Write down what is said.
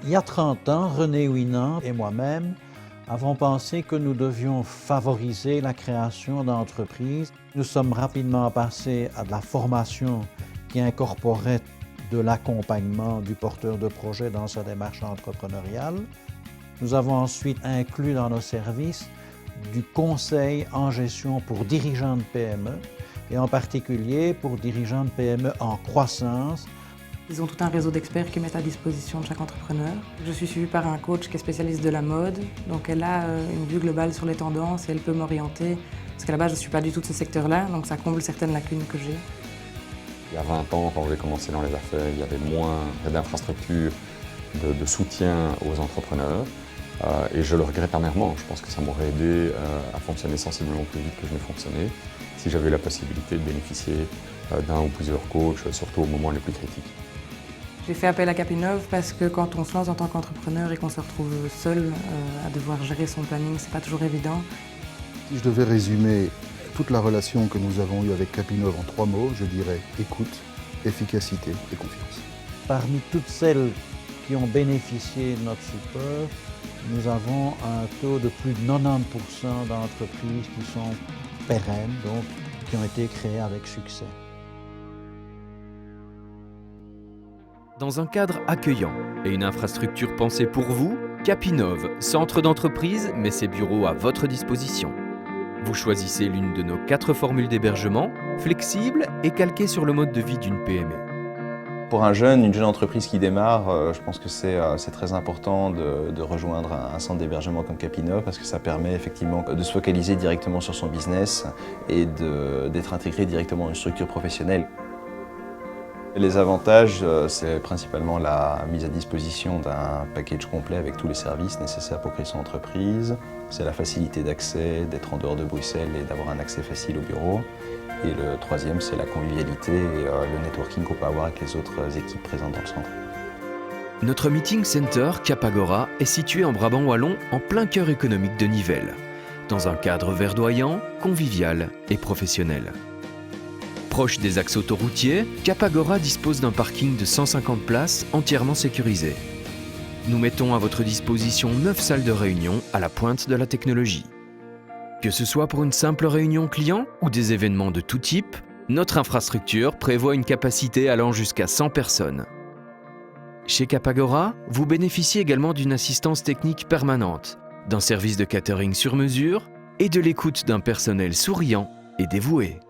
Il y a 30 ans, René Ouinant et moi-même avons pensé que nous devions favoriser la création d'entreprises. Nous sommes rapidement passés à de la formation qui incorporait de l'accompagnement du porteur de projet dans sa démarche entrepreneuriale. Nous avons ensuite inclus dans nos services du conseil en gestion pour dirigeants de PME et en particulier pour dirigeants de PME en croissance. Ils ont tout un réseau d'experts qui mettent à disposition de chaque entrepreneur. Je suis suivie par un coach qui est spécialiste de la mode, donc elle a une vue globale sur les tendances et elle peut m'orienter, parce qu'à la base je ne suis pas du tout de ce secteur-là, donc ça comble certaines lacunes que j'ai. Il y a 20 ans, quand j'ai commencé dans les affaires, il y avait moins d'infrastructures de soutien aux entrepreneurs. Et je le regrette amèrement. Je pense que ça m'aurait aidé à fonctionner sensiblement plus vite que je ne fonctionnais si j'avais eu la possibilité de bénéficier d'un ou plusieurs coachs, surtout au moment les plus critiques. J'ai fait appel à Capinov parce que quand on se lance en tant qu'entrepreneur et qu'on se retrouve seul à devoir gérer son planning, c'est pas toujours évident. Si je devais résumer toute la relation que nous avons eue avec Capinov en 3 mots, je dirais écoute, efficacité et confiance. Parmi toutes celles qui ont bénéficié de notre support, nous avons un taux de plus de 90% d'entreprises qui sont pérennes, donc qui ont été créées avec succès. Dans un cadre accueillant et une infrastructure pensée pour vous, Capinov, centre d'entreprise, met ses bureaux à votre disposition. Vous choisissez l'une de nos 4 formules d'hébergement, flexibles et calquées sur le mode de vie d'une PME. Pour une jeune entreprise qui démarre, je pense que c'est très important de rejoindre un centre d'hébergement comme Capinov parce que ça permet effectivement de se focaliser directement sur son business et d'être intégré directement dans une structure professionnelle. Les avantages, c'est principalement la mise à disposition d'un package complet avec tous les services nécessaires pour créer son entreprise. C'est la facilité d'accès, d'être en dehors de Bruxelles et d'avoir un accès facile au bureau. Et le troisième, c'est la convivialité et le networking qu'on peut avoir avec les autres équipes présentes dans le centre. Notre meeting center Capagora est situé en Brabant wallon en plein cœur économique de Nivelles, dans un cadre verdoyant, convivial et professionnel. Proche des axes autoroutiers, Capagora dispose d'un parking de 150 places entièrement sécurisé. Nous mettons à votre disposition 9 salles de réunion à la pointe de la technologie. Que ce soit pour une simple réunion client ou des événements de tout type, notre infrastructure prévoit une capacité allant jusqu'à 100 personnes. Chez Capagora, vous bénéficiez également d'une assistance technique permanente, d'un service de catering sur mesure et de l'écoute d'un personnel souriant et dévoué.